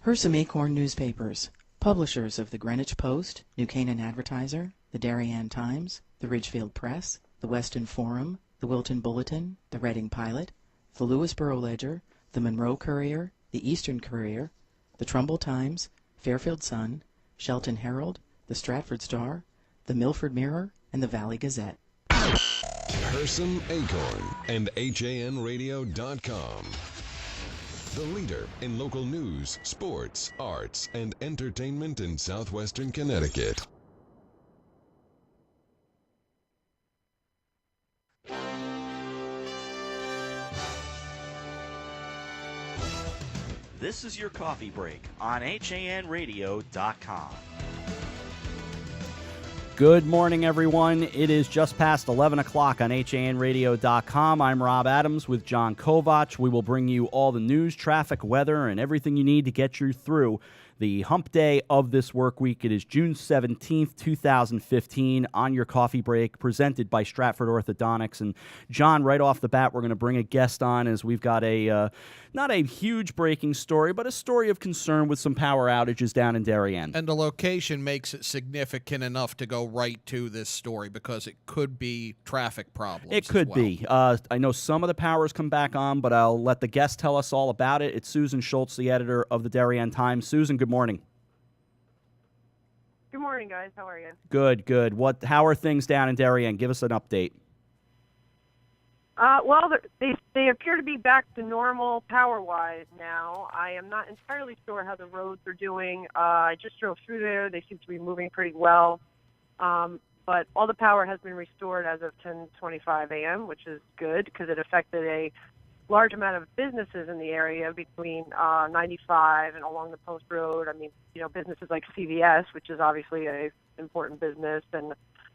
Hersam Acorn Newspapers, publishers of the Greenwich Post, New Canaan Advertiser, the Darien Times, the Ridgefield Press, the Weston Forum, the Wilton Bulletin, the Reading Pilot, the Lewisboro Ledger, the Monroe Courier, the Eastern Courier, the Trumbull Times, Fairfield Sun, Shelton Herald, the Stratford Star, the Milford Mirror, and the Valley Gazette. Hersam Acorn and HANradio.com. The leader in local news, sports, arts, and entertainment in southwestern Connecticut. This is your coffee break on HANradio.com. Good morning, everyone. It is just past 11 o'clock on HANradio.com. I'm Rob Adams with John Kovach. We will bring you all the news, traffic, weather, and everything you need to get you through the hump day of this work week. It is June 17th, 2015, on your coffee break, presented by Stratford Orthodontics. And John, right off the bat, we're going to bring a guest on as we've got a not a huge breaking story, but a story of concern with some power outages down in Darien. And the location makes it significant enough to go right to this story because it could be traffic problems. It could be. I know some of the power's come back on, but I'll let the guest tell us all about it. It's Susan Schultz, the editor of the Darien Times. Susan, good morning. Good morning, guys. How are you? Good, good. How are things down in Darien? Give us an update. Well, they appear to be back to normal power-wise now. I am not entirely sure how the roads are doing. I just drove through there. They seem to be moving pretty well. But all the power has been restored as of 10:25 a.m., which is good because it affected a large amount of businesses in the area between 95 and along the Post Road. I mean, businesses like CVS, which is obviously an important business, and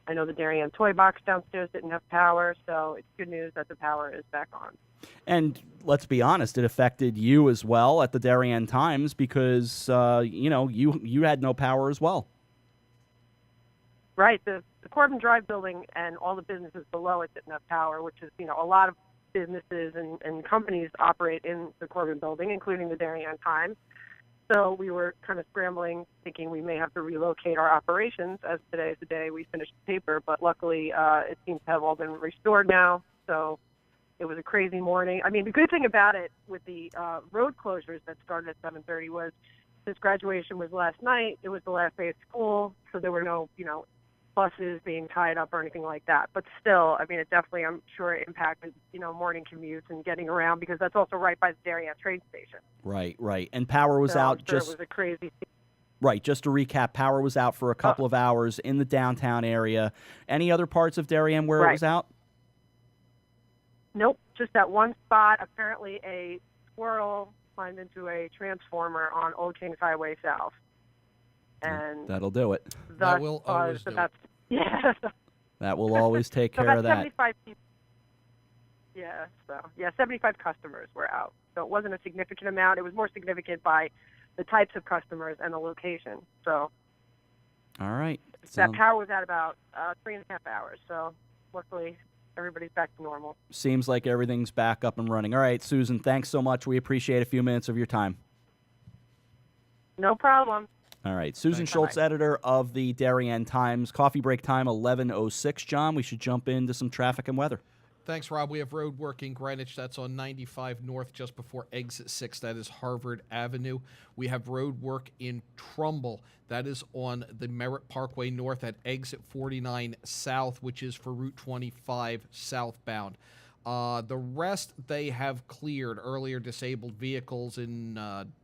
I know the Darien Toy Box downstairs didn't have power, so it's good news that the power is back on. And let's be honest, it affected you as well at the Darien Times because, you had no power as well. Right. The Corbin Drive building and all the businesses below it didn't have power, which is, a lot of businesses and companies operate in the Corbin building, including the Darien Times. So we were kind of scrambling, thinking we may have to relocate our operations, as today is the day we finished the paper. But luckily, it seems to have all been restored now. So it was a crazy morning. I mean, the good thing about it with the road closures that started at 7:30 was, since graduation was last night, it was the last day of school, so there were no, buses being tied up or anything like that. But still, I mean, it definitely, I'm sure, it impacted, morning commutes and getting around because that's also right by the Darien train station. Right. And power was out. It was a crazy. Right. Just to recap, power was out for a couple of hours in the downtown area. Any other parts of Darien where it was out? Nope. Just that one spot. Apparently, a squirrel climbed into a transformer on Old Kings Highway South. And that'll do it. That will always do it. Yeah. That will always take care of that. 75 people. Yeah. 75 customers were out. So it wasn't a significant amount. It was more significant by the types of customers and the location. So. All right. That power was at about 3.5 hours. So luckily, everybody's back to normal. Seems like everything's back up and running. All right, Susan, thanks so much. We appreciate a few minutes of your time. No problem. All right. Susan Schultz, editor of the Darien Times. Coffee break time, 11:06. John, we should jump into some traffic and weather. Thanks, Rob. We have road work in Greenwich. That's on 95 North, just before exit 6. That is Harvard Avenue. We have road work in Trumbull. That is on the Merritt Parkway North at exit 49 South, which is for Route 25 southbound. The rest they have cleared. Earlier disabled vehicles in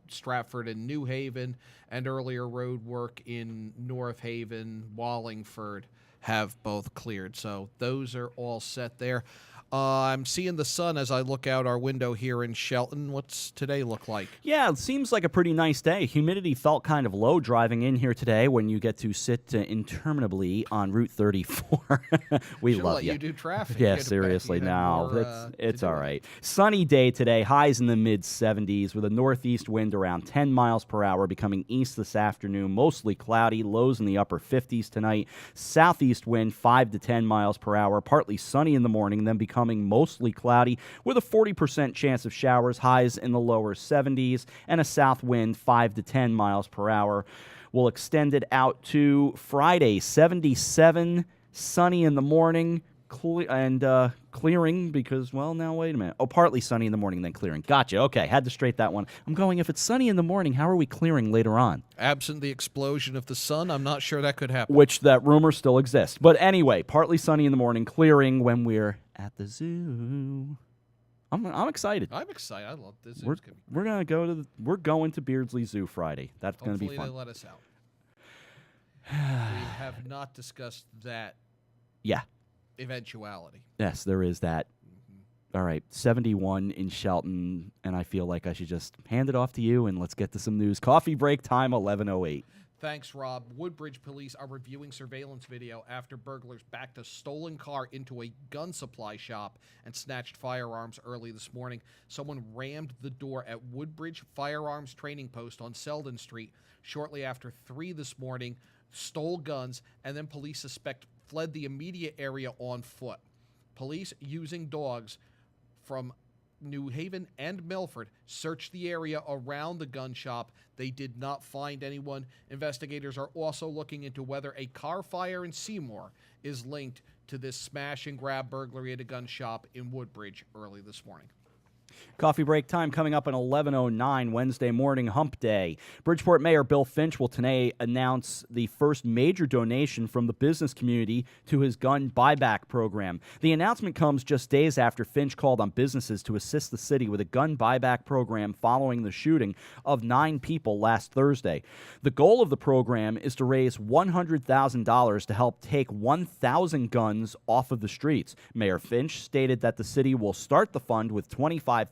Stratford and New Haven, and earlier road work in North Haven, Wallingford have both cleared. So those are all set there. I'm seeing the sun as I look out our window here in Shelton. What's today look like? Yeah, it seems like a pretty nice day. Humidity felt kind of low driving in here today when you get to sit interminably on Route 34. We Should love let you. You do traffic. Yeah, seriously. No, it's all right. Sunny day today. Highs in the mid-70s with a northeast wind around 10 miles per hour, becoming east this afternoon. Mostly cloudy. Lows in the upper 50s tonight. Southeast wind 5 to 10 miles per hour. Partly sunny in the morning, then become becoming mostly cloudy with a 40% chance of showers, highs in the lower 70s, and a south wind 5 to 10 miles per hour. We'll extend it out to Friday, 77, sunny in the morning, clearing because, well, now wait a minute. Oh, partly sunny in the morning, then clearing. Gotcha. Okay, had to straight that one. I'm going, if it's sunny in the morning, how are we clearing later on? Absent the explosion of the sun, I'm not sure that could happen. Which that rumor still exists. But anyway, partly sunny in the morning, clearing when we're at the zoo. I'm excited. I'm excited. I love this. We're going to Beardsley Zoo Friday. That's going to be fun. Hopefully they let us out. We have not discussed that. Yeah. Eventuality. Yes, there is that. All right, 71 in Shelton, and I feel like I should just hand it off to you, and let's get to some news. Coffee break time, 11:08. Thanks, Rob. Woodbridge police are reviewing surveillance video after burglars backed a stolen car into a gun supply shop and snatched firearms early this morning. Someone rammed the door at Woodbridge Firearms Training Post on Selden Street shortly after 3 this morning, stole guns, and then police suspect fled the immediate area on foot. Police, using dogs from New Haven and Milford, searched the area around the gun shop. They did not find anyone. Investigators are also looking into whether a car fire in Seymour is linked to this smash and grab burglary at a gun shop in Woodbridge early this morning. Coffee break time coming up at 11:09 Wednesday morning, hump day. Bridgeport Mayor Bill Finch will today announce the first major donation from the business community to his gun buyback program. The announcement comes just days after Finch called on businesses to assist the city with a gun buyback program following the shooting of 9 people last Thursday. The goal of the program is to raise $100,000 to help take 1,000 guns off of the streets. Mayor Finch stated that the city will start the fund with $25,000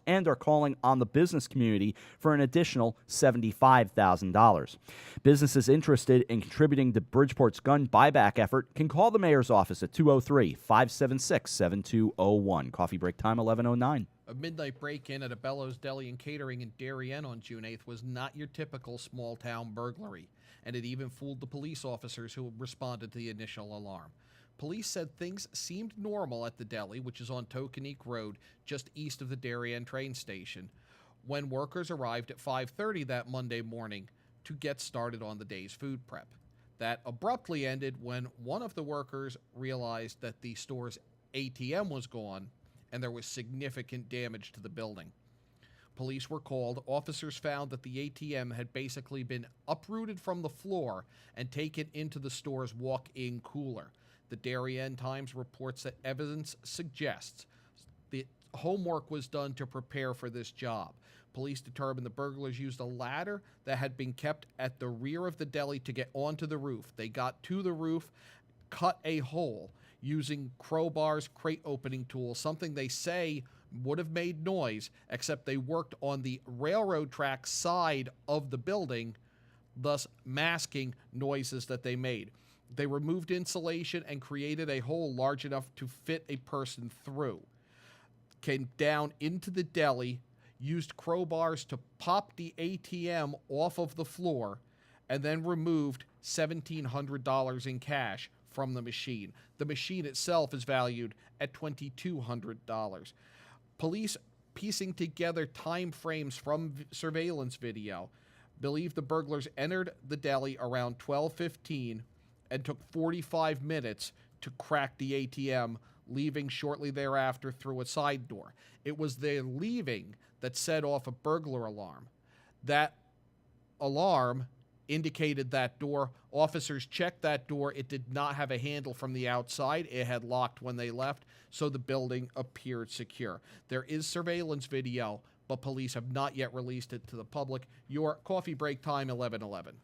and are calling on the business community for an additional $75,000. Businesses interested in contributing to Bridgeport's gun buyback effort can call the mayor's office at 203-576-7201. Coffee break time, 11:09. A midnight break-in at a Bellows Deli and Catering in Darien on June 8th was not your typical small-town burglary, and it even fooled the police officers who responded to the initial alarm. Police said things seemed normal at the deli, which is on Tokenique Road, just east of the Darien train station, when workers arrived at 5:30 that Monday morning to get started on the day's food prep. That abruptly ended when one of the workers realized that the store's ATM was gone and there was significant damage to the building. Police were called. Officers found that the ATM had basically been uprooted from the floor and taken into the store's walk-in cooler. The Darien Times reports that evidence suggests the homework was done to prepare for this job. Police determined the burglars used a ladder that had been kept at the rear of the deli to get onto the roof. They got to the roof, cut a hole using crowbars, crate opening tools, something they say would have made noise, except they worked on the railroad track side of the building, thus masking noises that they made. They removed insulation and created a hole large enough to fit a person through. Came down into the deli, used crowbars to pop the ATM off of the floor, and then removed $1,700 in cash from the machine. The machine itself is valued at $2,200. Police, piecing together time frames from surveillance video, believe the burglars entered the deli around 12:15 and took 45 minutes to crack the ATM, leaving shortly thereafter through a side door. It was their leaving that set off a burglar alarm. That alarm indicated that door. Officers checked that door. It did not have a handle from the outside. It had locked when they left, so the building appeared secure. There is surveillance video, but police have not yet released it to the public. Your coffee break time, 11:11.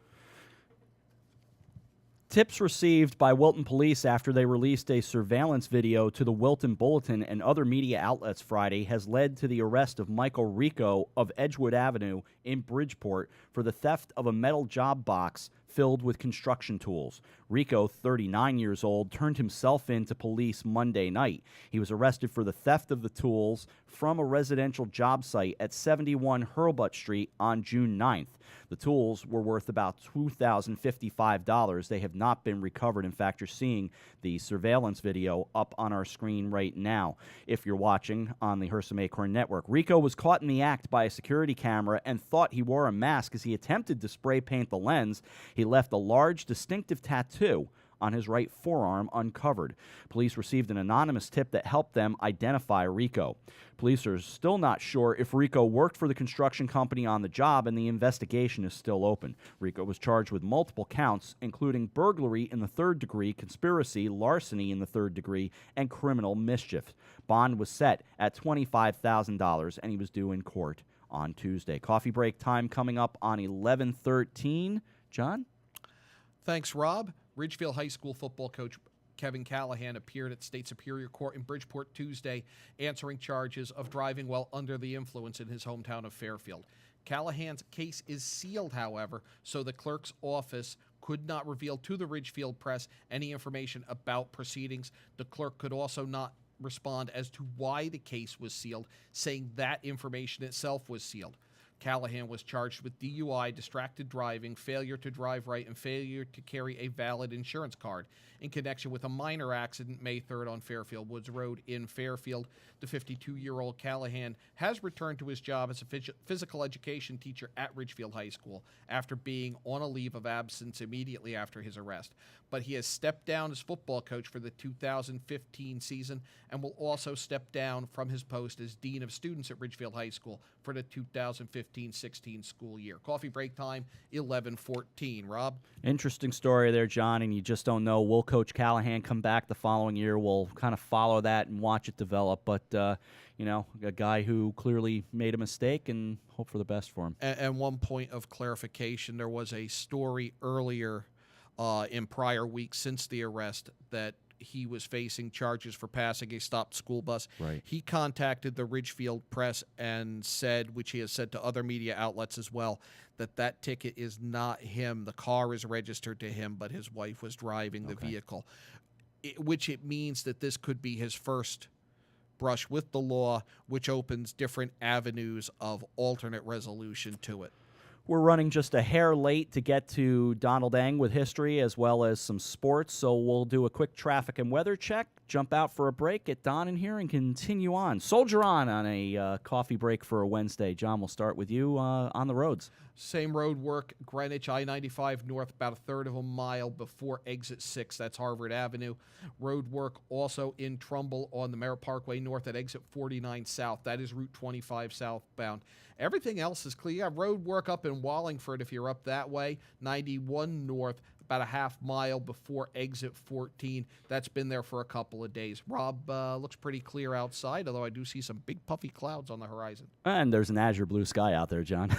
Tips received by Wilton Police after they released a surveillance video to the Wilton Bulletin and other media outlets Friday has led to the arrest of Michael Rico of Edgewood Avenue in Bridgeport for the theft of a metal job box filled with construction tools. Rico, 39 years old, turned himself in to police Monday night. He was arrested for the theft of the tools from a residential job site at 71 Hurlbut Street on June 9th. The tools were worth about $2,055. They have not been recovered. In fact, you're seeing the surveillance video up on our screen right now if you're watching on the Hersam Acorn Network. Rico was caught in the act by a security camera and thought he wore a mask as he attempted to spray paint the lens. He left a large, distinctive tattoo on his right forearm uncovered. Police received an anonymous tip that helped them identify Rico. Police are still not sure if Rico worked for the construction company on the job, and the investigation is still open. Rico was charged with multiple counts, including burglary in the third degree, conspiracy, larceny in the third degree, and criminal mischief. Bond was set at $25,000, and he was due in court on Tuesday. Coffee break time coming up on 11:13. John? Thanks, Rob. Ridgefield High School football coach Kevin Callahan appeared at State Superior Court in Bridgeport Tuesday, answering charges of driving while under the influence in his hometown of Fairfield. Callahan's case is sealed, however, so the clerk's office could not reveal to the Ridgefield press any information about proceedings. The clerk could also not respond as to why the case was sealed, saying that information itself was sealed. Callahan was charged with DUI, distracted driving, failure to drive right, and failure to carry a valid insurance card in connection with a minor accident May 3rd on Fairfield Woods Road in Fairfield. The 52-year-old Callahan has returned to his job as a physical education teacher at Ridgefield High School after being on a leave of absence immediately after his arrest. But he has stepped down as football coach for the 2015 season and will also step down from his post as Dean of Students at Ridgefield High School for the 2015-16 school year. Coffee break time, 11:14. Rob? Interesting story there, John, and you just don't know. Will Coach Callahan come back the following year? We'll kind of follow that and watch it develop. But, a guy who clearly made a mistake, and hope for the best for him. And one point of clarification, there was a story earlier in prior weeks since the arrest that he was facing charges for passing a stopped school bus. Right. He contacted the Ridgefield Press and said, which he has said to other media outlets as well, that ticket is not him. The car is registered to him, but his wife was driving the vehicle, which it means that this could be his first brush with the law, which opens different avenues of alternate resolution to it. We're running just a hair late to get to Donald Eng with history as well as some sports, so we'll do a quick traffic and weather check, jump out for a break, get Don in here, and continue on. Soldier on a coffee break for a Wednesday. John, we'll start with you on the roads. Same road work, Greenwich, I-95 north, about a third of a mile before exit 6. That's Harvard Avenue. Road work also in Trumbull on the Merritt Parkway north at exit 49 south. That is Route 25 southbound. Everything else is clear. You have road work up in Wallingford if you're up that way. 91 north, about a half mile before exit 14. That's been there for a couple of days. Rob, looks pretty clear outside, although I do see some big puffy clouds on the horizon. And there's an azure blue sky out there, John.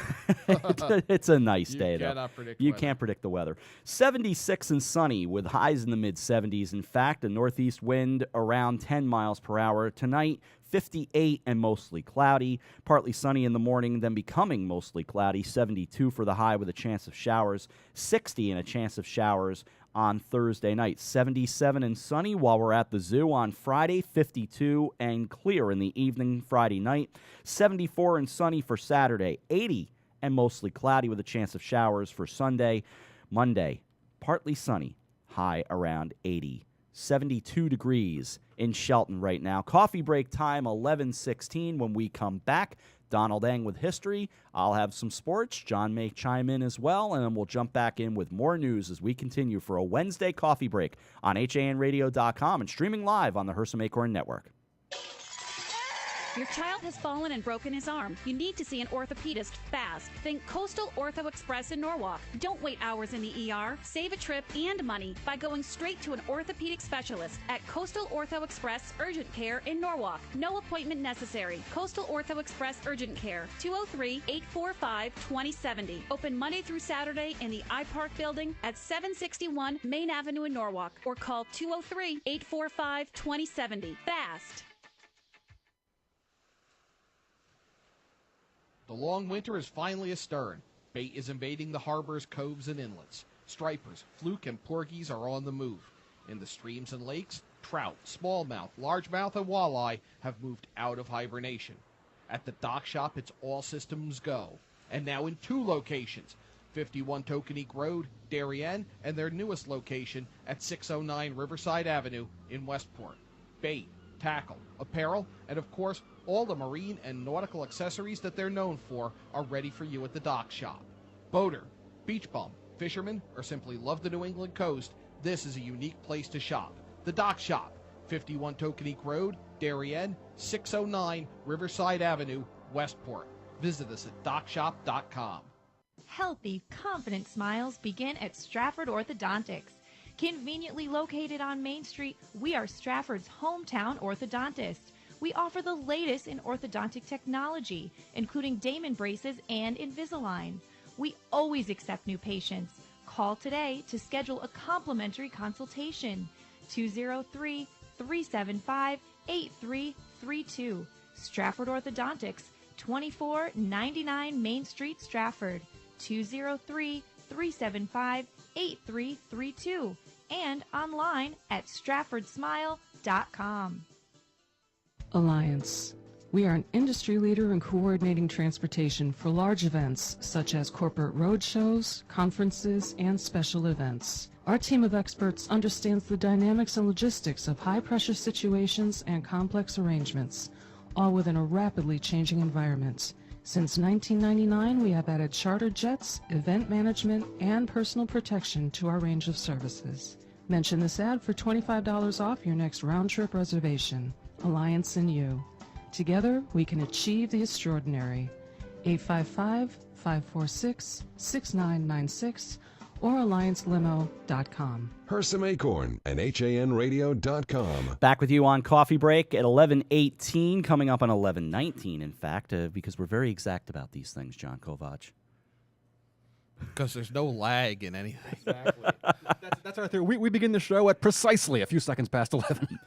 It's a nice day, though. You cannot predict You weather. can't predict the weather. 76 and sunny with highs in the mid-70s. In fact, a northeast wind around 10 miles per hour. Tonight, 58 and mostly cloudy. Partly sunny in the morning, then becoming mostly cloudy. 72 for the high with a chance of showers. 60 and a chance of showers on Thursday night. 77 and sunny while we're at the zoo on Friday. 52 and clear in the evening Friday night. 74 and sunny for Saturday. 80 and mostly cloudy with a chance of showers for Sunday. Monday, partly sunny. High around 80. 72 degrees in Shelton right now. Coffee break time, 11:16. When we come back, Donald Eng with history. I'll have some sports. John may chime in as well, and then we'll jump back in with more news as we continue for a Wednesday coffee break on HANradio.com and streaming live on the Hersam Acorn Network. Your child has fallen and broken his arm. You need to see an orthopedist fast. Think Coastal Ortho Express in Norwalk. Don't wait hours in the ER. Save a trip and money by going straight to an orthopedic specialist at Coastal Ortho Express Urgent Care in Norwalk. No appointment necessary. Coastal Ortho Express Urgent Care, 203-845-2070. Open Monday through Saturday in the iPark building at 761 Main Avenue in Norwalk, or call 203-845-2070. Fast. The long winter is finally astern. Bait is invading the harbors, coves, and inlets. Stripers, fluke, and porgies are on the move. In the streams and lakes, trout, smallmouth, largemouth, and walleye have moved out of hibernation. At the dock shop, it's all systems go. And now in 2 locations, 51 Tokenique Road, Darien, and their newest location at 609 Riverside Avenue in Westport. Bait, tackle, apparel, and of course, all the marine and nautical accessories that they're known for are ready for you at the dock shop. Boater, beach bum, fisherman, or simply love the New England coast, this is a unique place to shop. The Dock Shop, 51 Tokenique Road, Darien, 609 Riverside Avenue, Westport. Visit us at dockshop.com. Healthy, confident smiles begin at Stratford Orthodontics. Conveniently located on Main Street, we are Stratford's hometown orthodontist. We offer the latest in orthodontic technology, including Damon braces and Invisalign. We always accept new patients. Call today to schedule a complimentary consultation. 203-375-8332. Stratford Orthodontics, 2499 Main Street, Stratford. 203-375-8332. And online at stratfordsmile.com. Alliance. We are an industry leader in coordinating transportation for large events such as corporate road shows, conferences, and special events. Our team of experts understands the dynamics and logistics of high-pressure situations and complex arrangements, all within a rapidly changing environment. Since 1999, we have added charter jets, event management, and personal protection to our range of services. Mention this ad for $25 off your next round-trip reservation. Alliance and you. Together, we can achieve the extraordinary. 855-546-6996 or alliancelimo.com. Hersam Acorn and HANradio.com. Back with you on Coffee Break at 11:18, coming up on 11:19, in fact, because we're very exact about these things, John Kovach. Because there's no lag in anything. Exactly. That's our theory. We begin the show at precisely a few seconds past 11.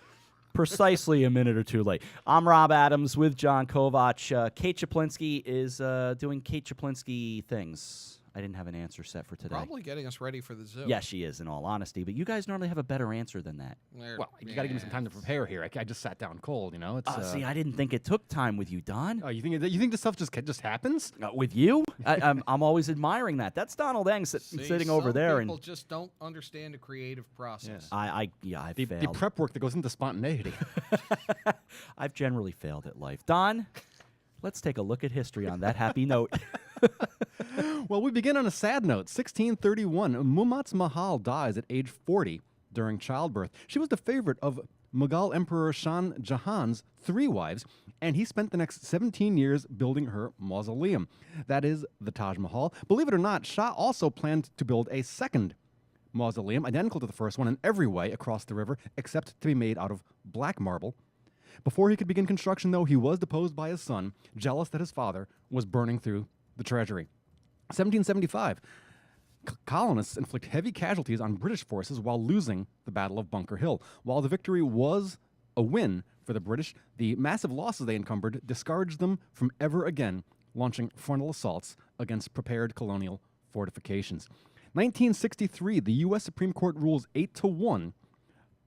Precisely a minute or two late. I'm Rob Adams with John Kovach. Kate Chaplinsky is doing Kate Chaplinsky things. I didn't have an answer set for today. Probably getting us ready for the zoo. Yes, she is, in all honesty. But you guys normally have a better answer than that. Well, you got to give me some time to prepare here. I just sat down cold, you know. It's, see, I didn't think it took time with you, Don. Oh, you think this stuff just happens? With you? I'm always admiring that. That's Donald Eng sitting over there. People just don't understand the creative process. I've failed. The prep work that goes into spontaneity. I've generally failed at life. Don, let's take a look at history on that happy note. Well, we begin on a sad note. 1631, Mumtaz Mahal dies at age 40 during childbirth. She was the favorite of Mughal Emperor Shah Jahan's 3 wives, and he spent the next 17 years building her mausoleum. That is the Taj Mahal. Believe it or not, Shah also planned to build a second mausoleum, identical to the first one in every way across the river, except to be made out of black marble. Before he could begin construction, though, he was deposed by his son, jealous that his father was burning through the treasury. 1775, colonists inflict heavy casualties on British forces while losing the Battle of Bunker Hill. While the victory was a win for the British, the massive losses they encumbered discouraged them from ever again launching frontal assaults against prepared colonial fortifications. 1963, the U.S. Supreme Court rules 8-1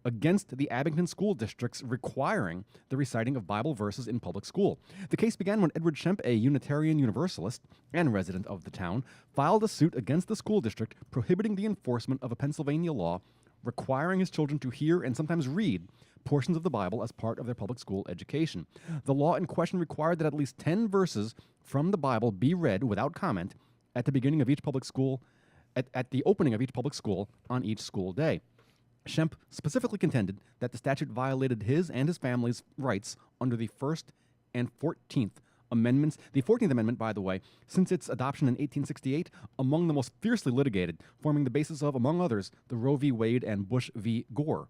against the Abington school districts requiring the reciting of Bible verses in public school. The case began when Edward Shemp, a Unitarian Universalist and resident of the town, filed a suit against the school district prohibiting the enforcement of a Pennsylvania law requiring his children to hear and sometimes read portions of the Bible as part of their public school education. The law in question required that at least 10 verses from the Bible be read without comment at the beginning of each public school, at the opening of each public school on each school day. Shemp specifically contended that the statute violated his and his family's rights under the First and 14th Amendments. The 14th Amendment, by the way, since its adoption in 1868, among the most fiercely litigated, forming the basis of, among others, the Roe v. Wade and Bush v. Gore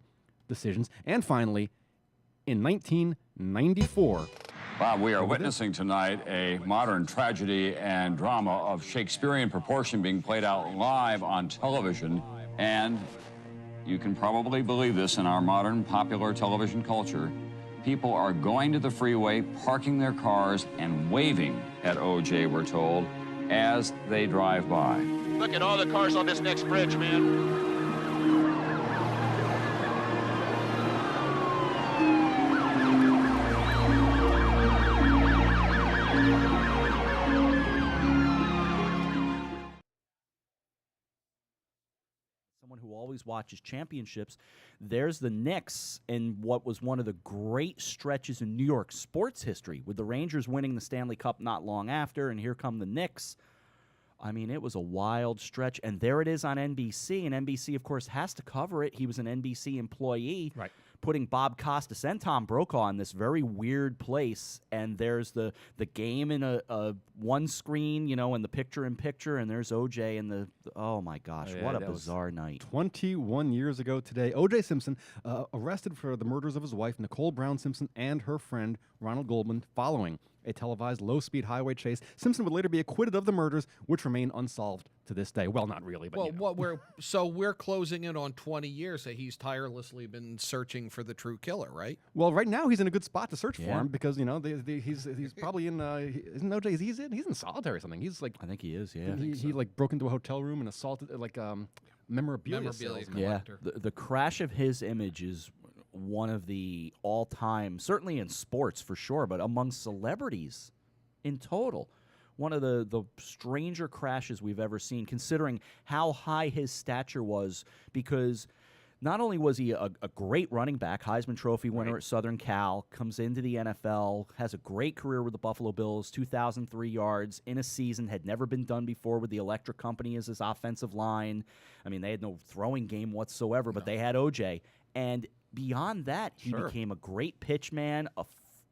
decisions. And finally, in 1994... Bob, we are witnessing tonight a modern tragedy and drama of Shakespearean proportion being played out live on television, and you can probably believe this in our modern popular television culture. People are going to the freeway, parking their cars, and waving at OJ, we're told. as they drive by. Look at all the cars on this next bridge, man. Someone who always watches championships, there's the Knicks in what was one of the great stretches in New York sports history, with the Rangers winning the Stanley Cup not long after, and here come the Knicks. I mean, it was a wild stretch, and there it is on NBC, and NBC, of course, has to cover it. He was an NBC employee, right, putting Bob Costas and Tom Brokaw in this very weird place, and there's the game in a one screen, in the picture-in-picture, and there's O.J. and oh, my gosh, what a bizarre night. 21 years ago today, O.J. Simpson arrested for the murders of his wife, Nicole Brown Simpson, and her friend, Ronald Goldman, following a televised low-speed highway chase. Simpson would later be acquitted of the murders, which remain unsolved to this day. Well, not really, but we're closing in on 20 years that he's tirelessly been searching for the true killer, right? Well, right now he's in a good spot to search for him because he's probably in. Isn't OJ? He's in solitary or something. He's like, I think he is. Yeah, he like broke into a hotel room and assaulted memorabilia salesman. Yeah, the crash of his image is one of the all-time, certainly in sports for sure, but among celebrities in total, one of the stranger crashes we've ever seen, considering how high his stature was, because not only was he a great running back, Heisman Trophy winner at Southern Cal, comes into the NFL, has a great career with the Buffalo Bills, 2,003 yards in a season, had never been done before with the Electric Company as his offensive line. I mean, they had no throwing game whatsoever, but they had O.J., and beyond that, he became a great pitch man,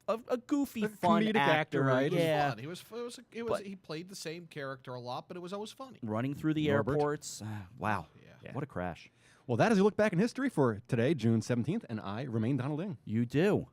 a goofy, fun actor, right? Yeah, he played the same character a lot, but it was always funny. Running through the airports, wow, what a crash! Well, that is a look back in history for today, June 17th, and I remain Donald Ing. You do,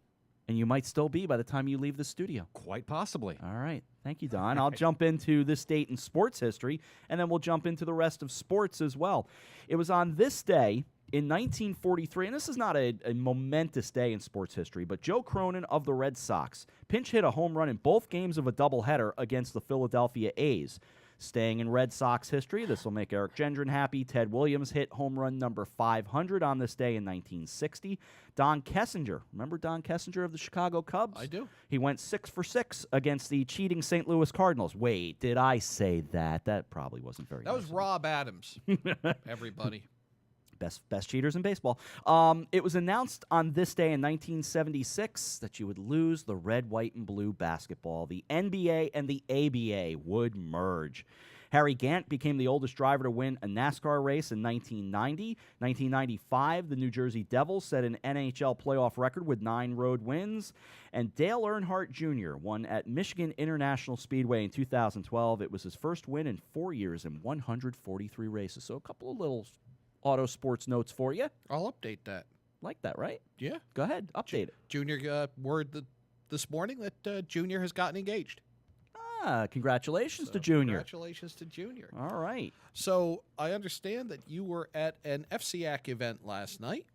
and you might still be by the time you leave the studio. Quite possibly. All right, thank you, Don. I'll jump into this date in sports history, and then we'll jump into the rest of sports as well. It was on this day in 1943, and this is not a momentous day in sports history, but Joe Cronin of the Red Sox pinch hit a home run in both games of a doubleheader against the Philadelphia A's. Staying in Red Sox history, this will make Eric Gendron happy. Ted Williams hit home run number 500 on this day in 1960. Don Kessinger, remember Don Kessinger of the Chicago Cubs? I do. He went 6 for 6 against the cheating St. Louis Cardinals. Wait, did I say that? That probably wasn't very That nice was Rob Adams, everybody. Best cheaters in baseball. It was announced on this day in 1976 that you would lose the red, white, and blue basketball. The NBA and the ABA would merge. Harry Gant became the oldest driver to win a NASCAR race in 1990. 1995, the New Jersey Devils set an NHL playoff record with 9 road wins. And Dale Earnhardt Jr. won at Michigan International Speedway in 2012. It was his first win in 4 years in 143 races. So a couple of little auto sports notes for you. I'll update that. Like that, right? Yeah. Go ahead, update it. Junior word this morning that Junior has gotten engaged. Congratulations to Junior. Congratulations to Junior. All right. So I understand that you were at an FCAC event last night.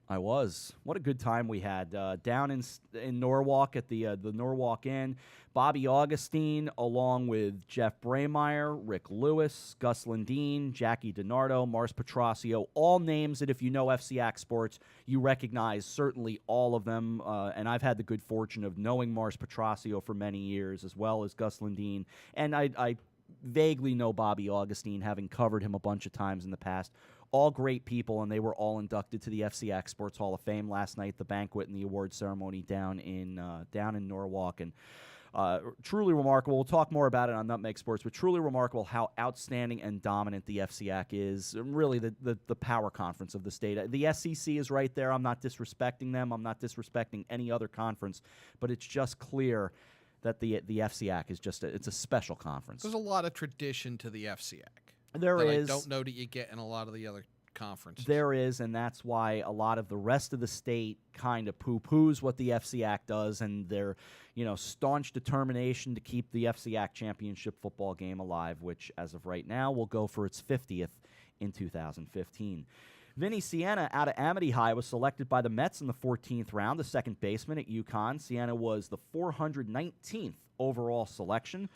I was. What a good time we had down in Norwalk at the Norwalk Inn. Bobby Augustine, along with Jeff Braymeyer, Rick Lewis, Gus Lindeen, Jackie DiNardo, Mars Petrosio, all names that if you know FCAC sports, you recognize certainly all of them. And I've had the good fortune of knowing Mars Petrosio for many years, as well as Gus Lindeen. And I vaguely know Bobby Augustine, having covered him a bunch of times in the past. All great people, and they were all inducted to the FCAC Sports Hall of Fame last night, the banquet and the award ceremony down in Norwalk. And truly remarkable. We'll talk more about it on Nutmeg Sports, but truly remarkable how outstanding and dominant the FCAC is. Really the power conference of the state. The SEC is right there. I'm not disrespecting them. I'm not disrespecting any other conference, but it's just clear that the FCAC is it's a special conference. There's a lot of tradition to the FCAC. There is. I don't know that you get in a lot of the other conferences. There is, and that's why a lot of the rest of the state kind of poo-poos what the FCAC does, and their staunch determination to keep the FCAC championship football game alive, which as of right now will go for its 50th in 2015. Vinny Siena out of Amity High was selected by the Mets in the 14th round, the second baseman at UConn. Siena was the 419th overall selection.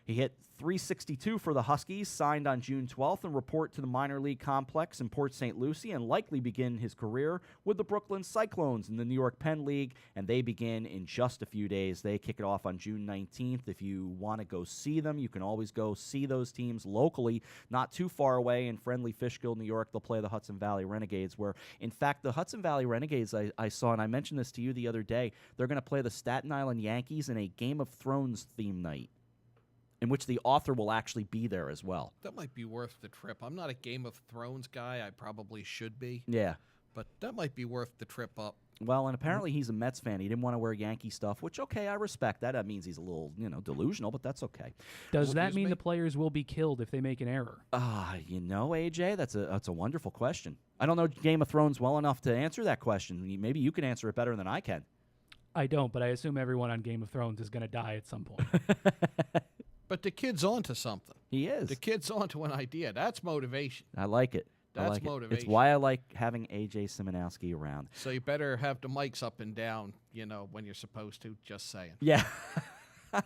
He hit .362 for the Huskies, signed on June 12th, and report to the minor league complex in Port St. Lucie, and likely begin his career with the Brooklyn Cyclones in the New York Penn League, and they begin in just a few days. They kick it off on June 19th. If you want to go see them, you can always go see those teams locally, not too far away in friendly Fishkill, New York. They'll play the Hudson Valley Renegades, where, in fact, the Hudson Valley Renegades, I saw, and I mentioned this to you the other day, they're going to play the Staten Island Yankees in a Game of Thrones theme night, in which the author will actually be there as well. That might be worth the trip. I'm not a Game of Thrones guy. I probably should be. Yeah. But that might be worth the trip up. Well, and apparently he's a Mets fan. He didn't want to wear Yankee stuff, which, okay, I respect that. That means he's a little, delusional, but that's okay. Does that mean the players will be killed if they make an error? AJ, that's a wonderful question. I don't know Game of Thrones well enough to answer that question. Maybe you can answer it better than I can. I don't, but I assume everyone on Game of Thrones is going to die at some point. But the kid's onto something. He is. The kid's onto an idea. That's motivation. I like it. That's motivation. It's why I like having A.J. Simonowski around. So you better have the mics up and down, when you're supposed to. Just saying. Yeah.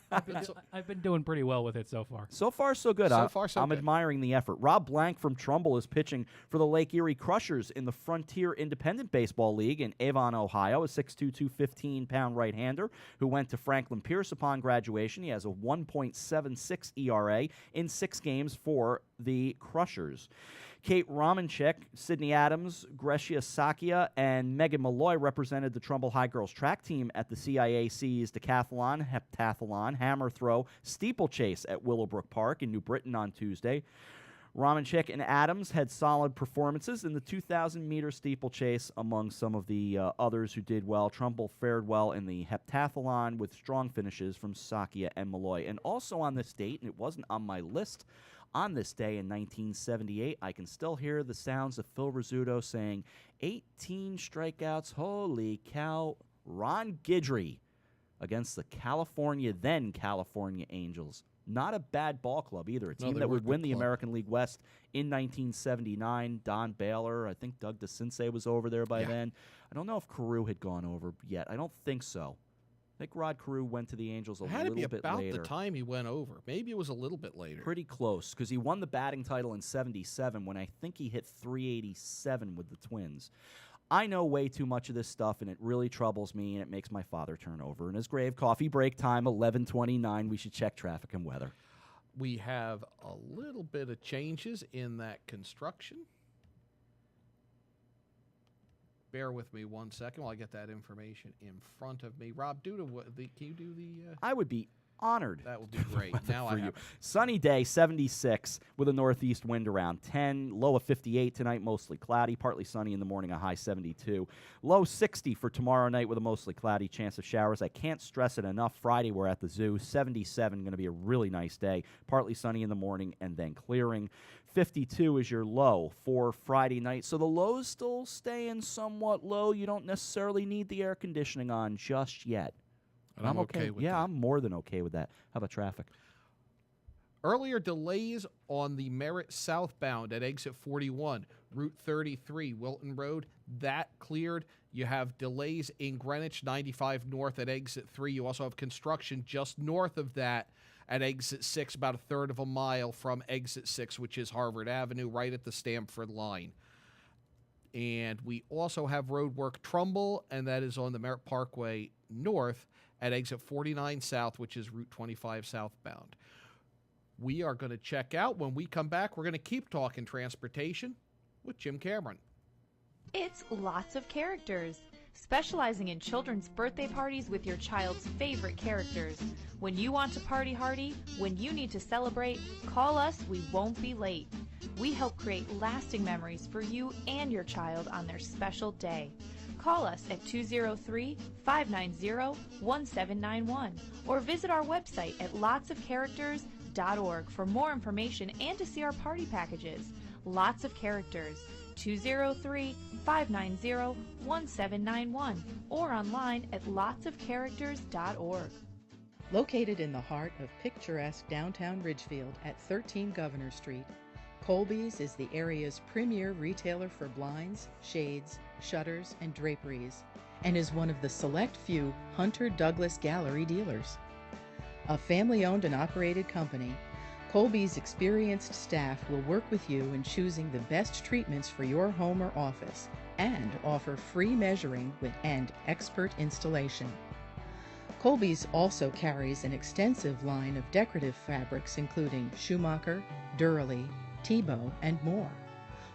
I've been doing pretty well with it so far. So far, so good. So I'm far, so good. admiring the effort. Rob Blank from Trumbull is pitching for the Lake Erie Crushers in the Frontier Independent Baseball League in Avon, Ohio, a 6'2", 215-pound right-hander who went to Franklin Pierce upon graduation. He has a 1.76 ERA in 6 games for the Crushers. Kate Romanchek, Sydney Adams, Grecia Sakia, and Megan Malloy represented the Trumbull High Girls track team at the CIAC's decathlon, heptathlon, hammer throw, steeplechase at Willowbrook Park in New Britain on Tuesday. Romanchek and Adams had solid performances in the 2,000-meter steeplechase among some of the others who did well. Trumbull fared well in the heptathlon with strong finishes from Sakia and Malloy. And also on this date, and it wasn't on my list, on this day in 1978, I can still hear the sounds of Phil Rizzuto saying, 18 strikeouts, holy cow, Ron Guidry against the then California Angels. Not a bad ball club either. A team that would win the American League West in 1979. Don Baylor, I think Doug DeCinces was over there by then. I don't know if Carew had gone over yet. I don't think so. I think Rod Carew went to the Angels a little bit later. Had to be about the time he went over. Maybe it was a little bit later. Pretty close, because he won the batting title in 77 when I think he hit 387 with the Twins. I know way too much of this stuff, and it really troubles me, and it makes my father turn over in his grave. Coffee break time, 11:29. We should check traffic and weather. We have a little bit of changes in that construction. Bear with me 1 second while I get that information in front of me. Rob, can you do the... I would be honored. That would be great. Now I have... Sunny day, 76, with a northeast wind around 10. Low of 58 tonight, mostly cloudy. Partly sunny in the morning, a high 72. Low 60 for tomorrow night with a mostly cloudy chance of showers. I can't stress it enough. Friday, we're at the zoo. 77, going to be a really nice day. Partly sunny in the morning and then clearing. 52 is your low for Friday night. So the lows still staying somewhat low. You don't necessarily need the air conditioning on just yet. And I'm okay with that. Yeah, I'm more than okay with that. How about traffic? Earlier delays on the Merritt southbound at exit 41, Route 33, Wilton Road. That cleared. You have delays in Greenwich 95 north at exit 3. You also have construction just north of that at exit 6, about a third of a mile from exit 6, which is Harvard Avenue, right at the Stamford line. And we also have road work Trumbull, and that is on the Merritt Parkway north at exit 49 south, which is Route 25 southbound. We are going to check out. When we come back, we're going to keep talking transportation with Jim Cameron. It's Lots of Characters, specializing in children's birthday parties with your child's favorite characters. When you want to party hardy, when you need to celebrate, call us. We won't be late. We help create lasting memories for you and your child on their special day. Call us at 203-590-1791 or visit our website at lotsofcharacters.org for more information and to see our party packages. Lots of Characters, 203-590-1791 or online at lotsofcharacters.org. Located in the heart of picturesque downtown Ridgefield at 13 Governor Street, Colby's is the area's premier retailer for blinds, shades, shutters, and draperies, and is one of the select few Hunter Douglas Gallery dealers. A family-owned and operated company, Colby's experienced staff will work with you in choosing the best treatments for your home or office and offer free measuring and expert installation. Colby's also carries an extensive line of decorative fabrics including Schumacher, Durley, Tebow, and more.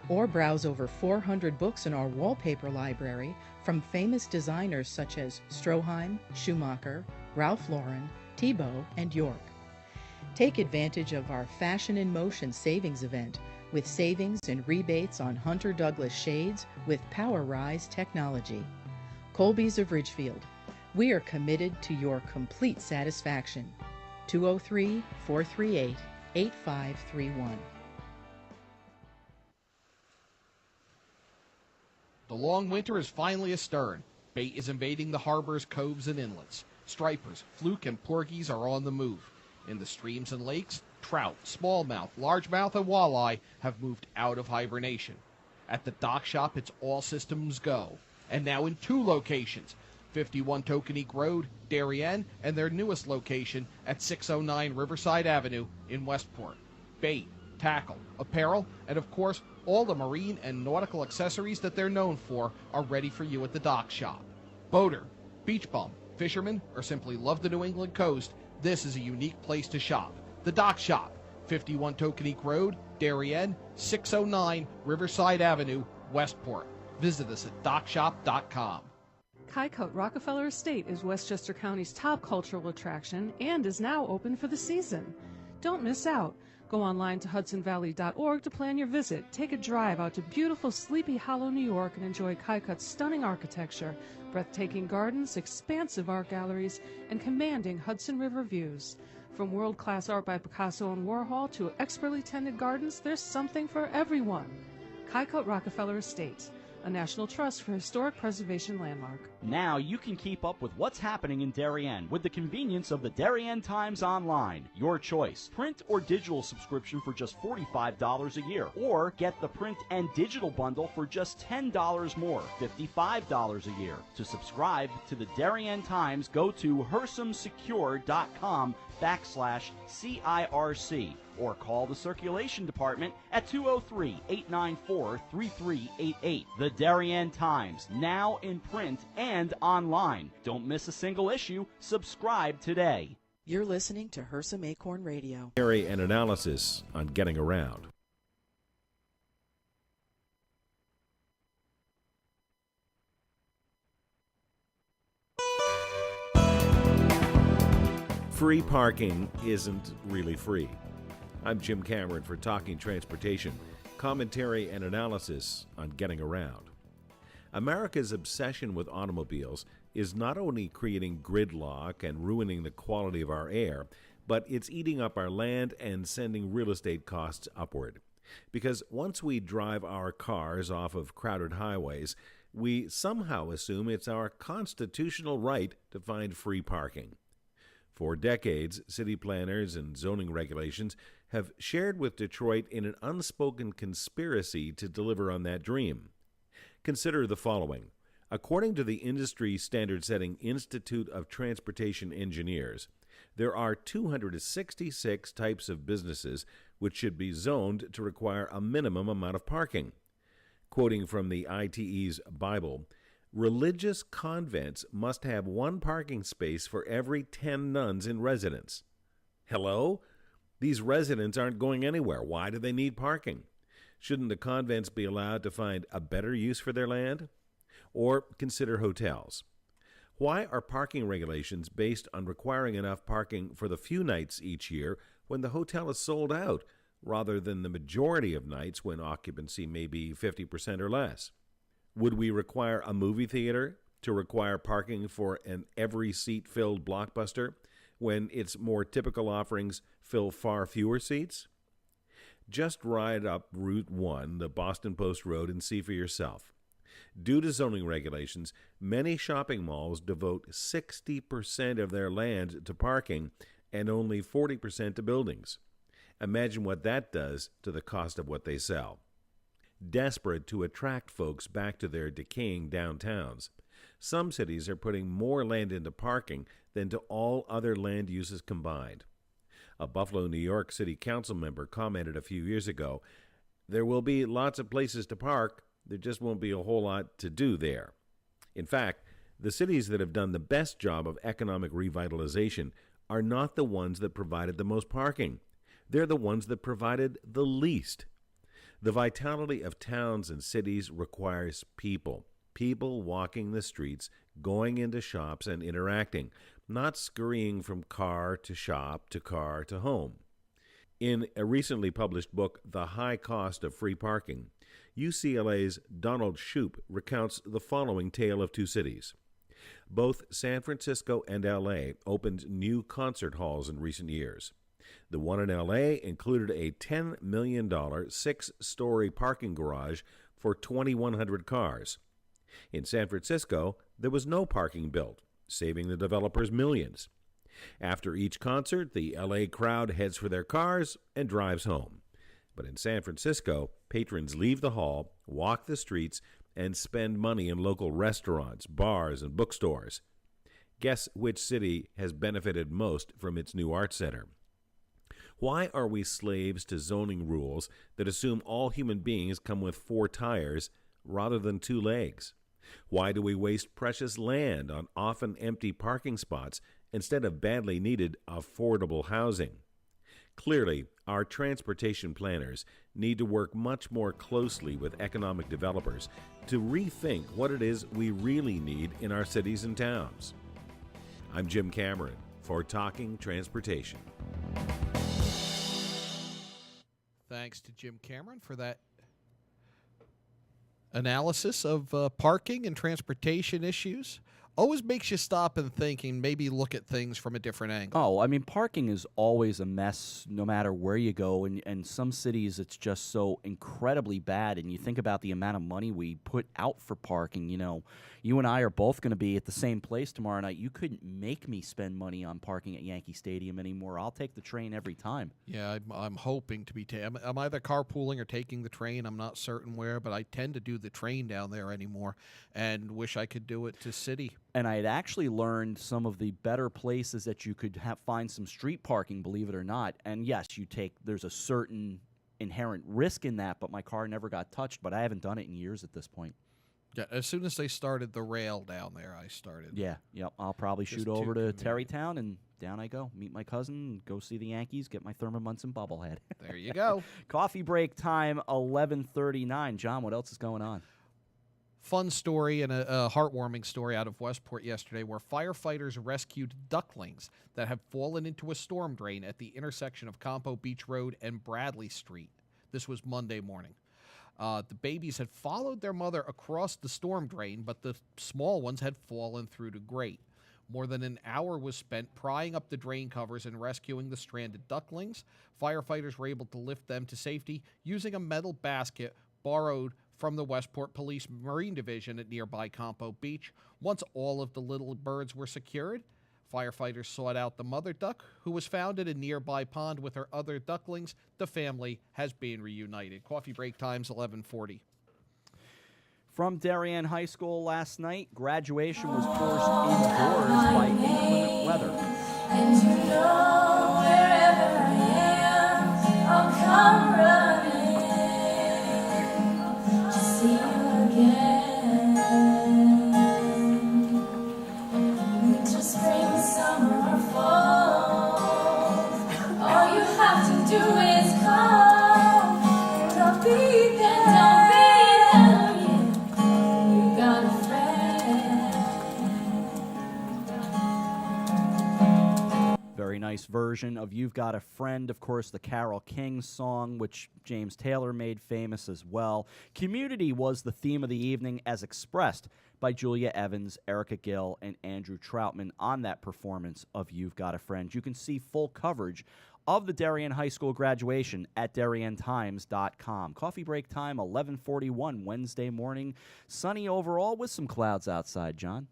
Or browse over 400 books in our wallpaper library from famous designers such as Stroheim, Schumacher, Ralph Lauren, Tebow, and York. Take advantage of our Fashion in Motion savings event with savings and rebates on Hunter Douglas shades with Power Rise technology. Colby's of Ridgefield. We are committed to your complete satisfaction. 203-438-8531. The long winter is finally astern. Bait is invading the harbors, coves, and inlets. Stripers, fluke, and porgies are on the move. In the streams and lakes, trout, smallmouth, largemouth, and walleye have moved out of hibernation. At the dock shop, it's all systems go. And now in 2 locations, 51 Tokenique Road, Darien, and their newest location at 609 Riverside Avenue in Westport. Bait, tackle, apparel, and of course, all the marine and nautical accessories that they're known for are ready for you at the dock shop. Boater, beach bum, fisherman, or simply love the New England coast, this is a unique place to shop. The Dock Shop, 51 Tokenique Road, Darien, 609 Riverside Avenue, Westport. Visit us at dockshop.com. Kycote Rockefeller Estate is Westchester County's top cultural attraction and is now open for the season. Don't miss out. Go online to hudsonvalley.org to plan your visit. Take a drive out to beautiful Sleepy Hollow, New York, and enjoy Kycote's stunning architecture, breathtaking gardens, expansive art galleries, and commanding Hudson River views. From world-class art by Picasso and Warhol to expertly tended gardens, there's something for everyone. Kycote Rockefeller Estate, a National Trust for Historic Preservation landmark. Now you can keep up with what's happening in Darien with the convenience of the Darien Times Online. Your choice. Print or digital subscription for just $45 a year. Or get the print and digital bundle for just $10 more, $55 a year. To subscribe to the Darien Times, go to hersamsecure.com/CIRC or call the circulation department at 203-894-3388. The Darien Times, now in print and online. Don't miss a single issue. Subscribe today. You're listening to Hersam Acorn Radio. And analysis on getting around. Free parking isn't really free. I'm Jim Cameron for Talking Transportation, commentary and analysis on getting around. America's obsession with automobiles is not only creating gridlock and ruining the quality of our air, but it's eating up our land and sending real estate costs upward. Because once we drive our cars off of crowded highways, we somehow assume it's our constitutional right to find free parking. For decades, city planners and zoning regulations have shared with Detroit in an unspoken conspiracy to deliver on that dream. Consider the following. According to the industry standard-setting Institute of Transportation Engineers, there are 266 types of businesses which should be zoned to require a minimum amount of parking. Quoting from the ITE's Bible, religious convents must have 1 parking space for every 10 nuns in residence. Hello? These residents aren't going anywhere. Why do they need parking? Shouldn't the convents be allowed to find a better use for their land? Or consider hotels. Why are parking regulations based on requiring enough parking for the few nights each year when the hotel is sold out, rather than the majority of nights when occupancy may be 50% or less? Would we require a movie theater to require parking for an every-seat-filled blockbuster when its more typical offerings fill far fewer seats? Just ride up Route 1, the Boston Post Road, and see for yourself. Due to zoning regulations, many shopping malls devote 60% of their land to parking and only 40% to buildings. Imagine what that does to the cost of what they sell. Desperate to attract folks back to their decaying downtowns, some cities are putting more land into parking than to all other land uses combined. A Buffalo, New York City Council member commented a few years ago, "There will be lots of places to park, there just won't be a whole lot to do there." In fact, the cities that have done the best job of economic revitalization are not the ones that provided the most parking. They're the ones that provided the least. The vitality of towns and cities requires people walking the streets, going into shops and interacting, not scurrying from car to shop to car to home. In a recently published book, The High Cost of Free Parking, UCLA's Donald Shoup recounts the following tale of two cities. Both San Francisco and LA opened new concert halls in recent years. The one in LA included a $10 million 6-story parking garage for 2,100 cars. In San Francisco, there was no parking built, saving the developers millions. After each concert, the LA crowd heads for their cars and drives home. But in San Francisco, patrons leave the hall, walk the streets, and spend money in local restaurants, bars, and bookstores. Guess which city has benefited most from its new art center? Why are we slaves to zoning rules that assume all human beings come with 4 tires rather than 2 legs? Why do we waste precious land on often empty parking spots instead of badly needed affordable housing? Clearly, our transportation planners need to work much more closely with economic developers to rethink what it is we really need in our cities and towns. I'm Jim Cameron for Talking Transportation. Thanks to Jim Cameron for that analysis of parking and transportation issues. Always makes you stop and think and maybe look at things from a different angle. Oh, I mean, parking is always a mess no matter where you go. And some cities, it's just so incredibly bad. And you think about the amount of money we put out for parking. You know, you and I are both going to be at the same place tomorrow night. You couldn't make me spend money on parking at Yankee Stadium anymore. I'll take the train every time. Yeah, I'm hoping to be. I'm either carpooling or taking the train. I'm not certain where, but I tend to do the train down there anymore and wish I could do it to city. And I had actually learned some of the better places that you could find some street parking, believe it or not. And yes, there's a certain inherent risk in that, but my car never got touched. But I haven't done it in years at this point. Yeah, as soon as they started the rail down there, I started. Yeah, yep. I'll probably shoot over to Terrytown and down I go. Meet my cousin, go see the Yankees, get my Thurman Munson bobblehead. There you go. Coffee break time, 11:39. John, what else is going on? Fun story and a heartwarming story out of Westport yesterday where firefighters rescued ducklings that have fallen into a storm drain at the intersection of Campo Beach Road and Bradley Street. This was Monday morning. The babies had followed their mother across the storm drain, but the small ones had fallen through the grate. More than an hour was spent prying up the drain covers and rescuing the stranded ducklings. Firefighters were able to lift them to safety using a metal basket borrowed from the Westport Police Marine Division at nearby Campo Beach. Once all of the little birds were secured, firefighters sought out the mother duck, who was found at a nearby pond with her other ducklings. The family has been reunited. Coffee break time's 11:40. From Darien High School last night, graduation was forced indoors by inclement weather. And you know wherever I am, I'll come running to see you again. Winter, spring, summer, or fall, all you have to do is call, and I'll be there. You got a friend. Very nice version of You've Got a Friend. Of course, the Carole King song, which James Taylor made famous as well. Community was the theme of the evening as expressed by Julia Evans, Erica Gill, and Andrew Troutman on that performance of You've Got a Friend. You can see full coverage of the Darien High School graduation at DarienTimes.com. Coffee break time, 11:41 Wednesday morning. Sunny overall with some clouds outside, John.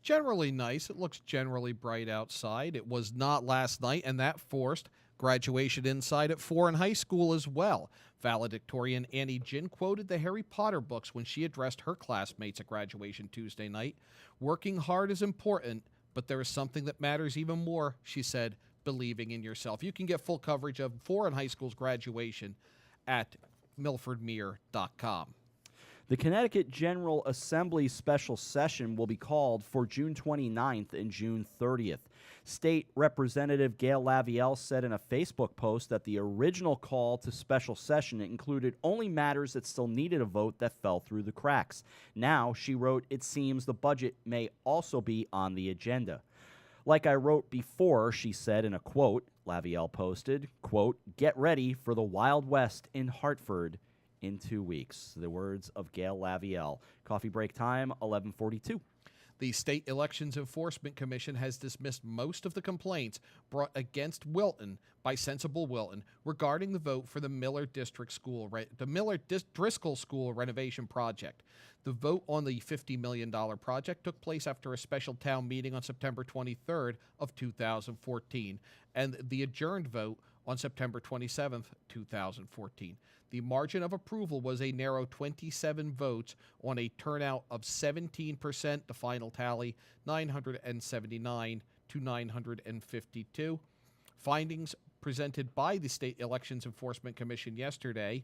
Generally nice. It looks generally bright outside. It was not last night, and that forced graduation inside at Foreign High School as well. Valedictorian Annie Jin quoted the Harry Potter books when she addressed her classmates at graduation Tuesday night. Working hard is important, But there is something that matters even more, she said, believing in yourself. You can get full coverage of foreign high school's graduation at milfordmere.com. The Connecticut General Assembly special session will be called for June 29th and June 30th. State Representative Gail Lavielle said in a Facebook post that the original call to special session included only matters that still needed a vote that fell through the cracks. Now, she wrote, it seems the budget may also be on the agenda. Like I wrote before, she said in a quote, Lavielle posted, quote, get ready for the Wild West in Hartford in 2 weeks. The words of Gail Lavielle. Coffee break time, 11:42. The State Elections Enforcement Commission has dismissed most of the complaints brought against Wilton by Sensible Wilton regarding the vote for the Miller Driscoll School renovation project. The vote on the $50 million project took place after a special town meeting on September 23rd of 2014, and the adjourned vote on September 27th, 2014. The margin of approval was a narrow 27 votes on a turnout of 17%. The final tally, 979 to 952. Findings presented by the State Elections Enforcement Commission yesterday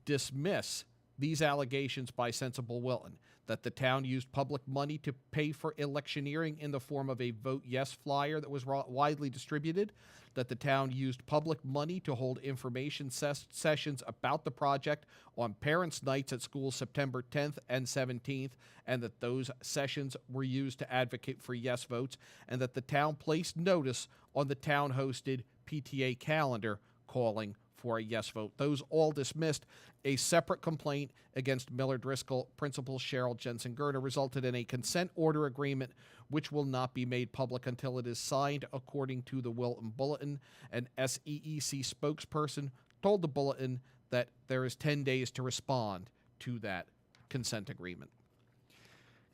dismiss these allegations by Sensible Wilton, that the town used public money to pay for electioneering in the form of a Vote Yes flyer that was widely distributed, that the town used public money to hold information sessions about the project on parents' nights at schools September 10th and 17th, and that those sessions were used to advocate for yes votes, and that the town placed notice on the town-hosted PTA calendar calling for a yes vote. Those all dismissed. A separate complaint against Miller Driscoll Principal Cheryl Jensen-Gerner resulted in a consent order agreement which will not be made public until it is signed, according to the Wilton Bulletin. An SEEC spokesperson told the Bulletin that there is 10 days to respond to that consent agreement.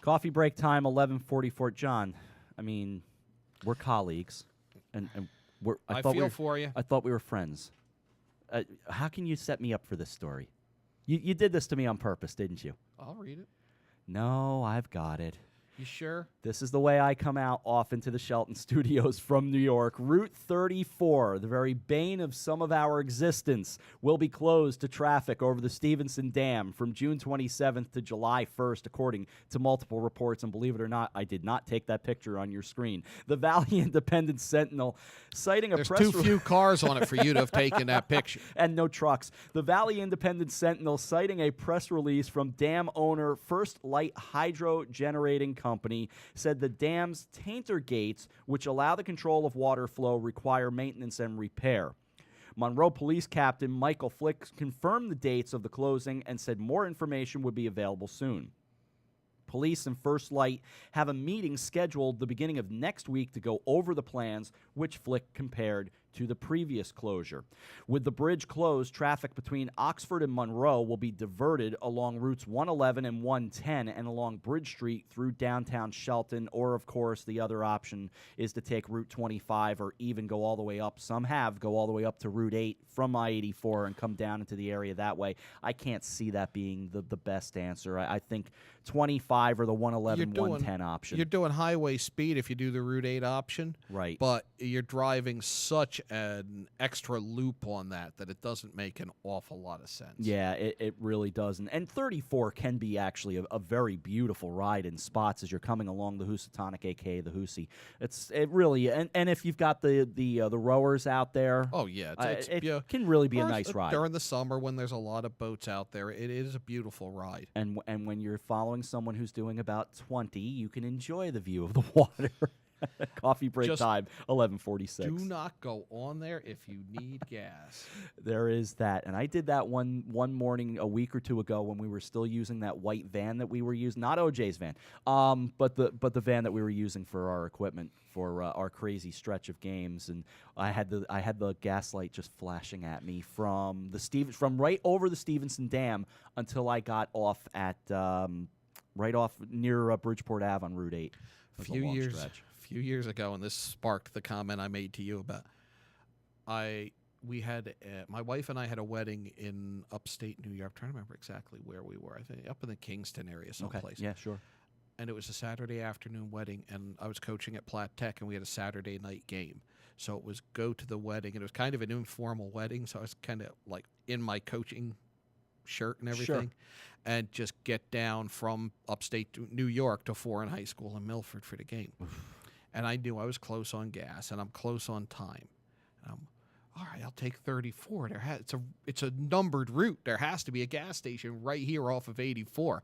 Coffee break time, 11:44. John, I mean, we're colleagues, and I feel for you. I thought we were friends. How can you set me up for this story? You did this to me on purpose, didn't you? I'll read it. No, I've got it. You sure? This is the way I come out off into the Shelton studios from New York. Route 34, the very bane of some of our existence, will be closed to traffic over the Stevenson Dam from June 27th to July 1st, according to multiple reports. And believe it or not, I did not take that picture on your screen. The Valley Independent Sentinel, citing a There's press too few cars on it for you to have taken that picture. And no trucks. The Valley Independent Sentinel, citing a press release from dam owner First Light Hydro Generating Company, said the dam's tainter gates, which allow the control of water flow, require maintenance and repair. Monroe Police Captain Michael Flick confirmed the dates of the closing and said more information would be available soon. Police and First Light have a meeting scheduled the beginning of next week to go over the plans, which Flick compared to the previous closure. With the bridge closed, traffic between Oxford and Monroe will be diverted along routes 111 and 110 and along Bridge Street through downtown Shelton, or, of course, the other option is to take Route 25 or even go all the way up. Some go all the way up to Route 8 from I-84 and come down into the area that way. I can't see that being the best answer. I think 25 or the 111, 110 option. You're doing highway speed if you do the Route 8 option. Right. But you're driving such an extra loop on that it doesn't make an awful lot of sense. Yeah, it really doesn't. And 34 can be actually a very beautiful ride in spots as you're coming along the Housatonic, a.k.a. the Hoosie. It really, and if you've got the rowers out there. Oh, yeah. It can really be a nice ride. During the summer when there's a lot of boats out there, it is a beautiful ride. And when you're following someone who's doing about 20, you can enjoy the view of the water. Coffee break time, 11:46. Do not go on there if you need gas. There is that. And I did that one morning a week or two ago when we were still using that white van that we were using. Not OJ's van, but the van that we were using for our equipment for our crazy stretch of games. And I had the gas light just flashing at me from right over the Stevenson Dam until I got off at right off near Bridgeport Ave on Route 8. Few years ago, and this sparked the comment I made to you about my wife and I had a wedding in upstate New York. I'm trying to remember exactly where we were. I think up in the Kingston area someplace. Okay. Yeah, sure. and it was a Saturday afternoon wedding, and I was coaching at Platt Tech, and we had a Saturday night game. So it was go to the wedding, and it was kind of an informal wedding, so I was kind of like in my coaching shirt and everything, and just get down from upstate New York to Foreign High School in Milford for the game. And I knew I was close on gas, and I'm close on time. All right, I'll take 34. It's a numbered route. There has to be a gas station right here off of 84.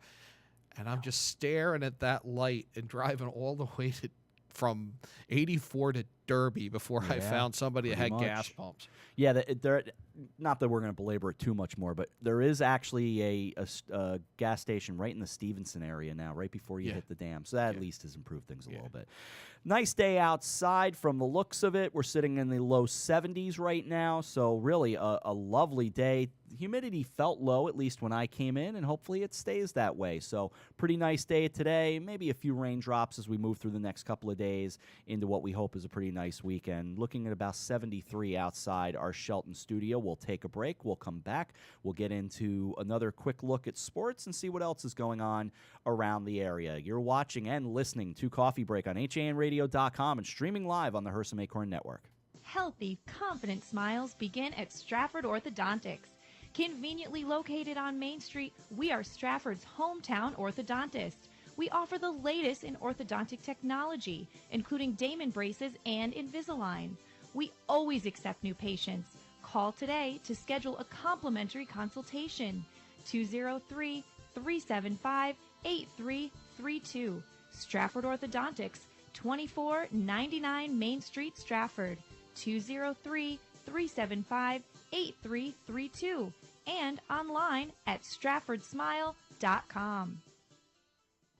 And I'm just staring at that light and driving all the way from 84 to Derby before I found somebody that had gas pumps. Yeah, not that we're going to belabor it too much more, but there is actually a gas station right in the Stevenson area now, right before you hit the dam. So that at least has improved things a little bit. Nice day outside from the looks of it. We're sitting in the low 70s right now, so really a lovely day. Humidity felt low, at least when I came in, and hopefully it stays that way. So pretty nice day today. Maybe a few raindrops as we move through the next couple of days into what we hope is a pretty nice weekend. Looking at about 73 outside our Shelton studio. We'll take a break. We'll come back. We'll get into another quick look at sports and see what else is going on around the area. You're watching and listening to Coffee Break on HANradio.com and streaming live on the Hersam Acorn Network. Healthy, confident smiles begin at Stratford Orthodontics. Conveniently located on Main Street, we are Stratford's hometown orthodontist. We offer the latest in orthodontic technology, including Damon braces and Invisalign. We always accept new patients. Call today to schedule a complimentary consultation. 203-375-8332. Stratford Orthodontics, 2499 Main Street, Stratford. 203-375-8332. And online at stratfordsmile.com.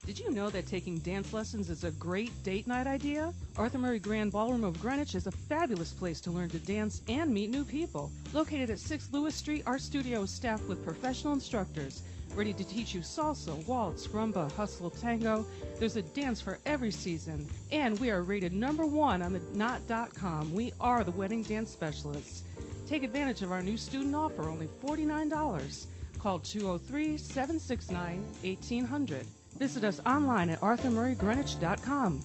Did you know that taking dance lessons is a great date night idea? Arthur Murray Grand Ballroom of Greenwich is a fabulous place to learn to dance and meet new people. Located at 6 Lewis Street, our studio is staffed with professional instructors ready to teach you salsa, waltz, rumba, hustle, tango. There's a dance for every season. And we are rated #1 on the knot.com. We are the wedding dance specialists. Take advantage of our new student offer, only $49. Call 203-769-1800. Visit us online at arthurmurraygreenwich.com.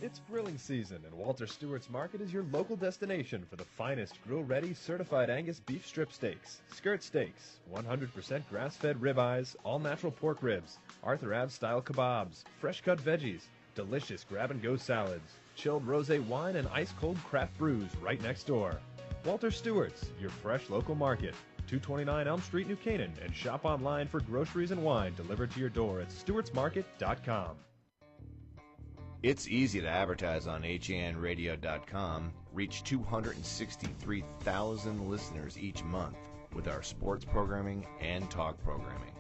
It's grilling season, and Walter Stewart's Market is your local destination for the finest grill-ready certified Angus beef strip steaks, skirt steaks, 100% grass-fed ribeyes, all-natural pork ribs, Arthur Ave-style kebabs, fresh-cut veggies, delicious grab-and-go salads, chilled rosé wine, and ice-cold craft brews right next door. Walter Stewart's, your fresh local market. 229 Elm Street, New Canaan, and shop online for groceries and wine delivered to your door at stewartsmarket.com. It's easy to advertise on HANradio.com, reach 263,000 listeners each month with our sports programming and talk programming.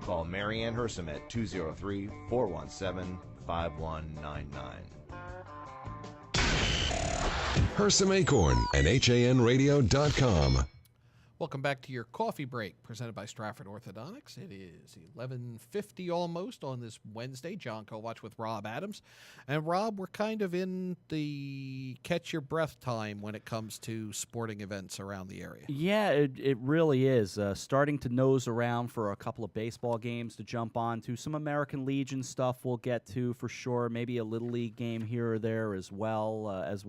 Call Marianne Hersam at 203-417-5199. Hersam Acorn and HANradio.com. Welcome back to your coffee break, presented by Stratford Orthodontics. It is 11:50 almost on this Wednesday. John Kovach with Rob Adams. And Rob, we're kind of in the catch your breath time when it comes to sporting events around the area. Yeah, it really is. Starting to nose around for a couple of baseball games to jump on to. Some American Legion stuff we'll get to for sure. Maybe a Little League game here or there as well as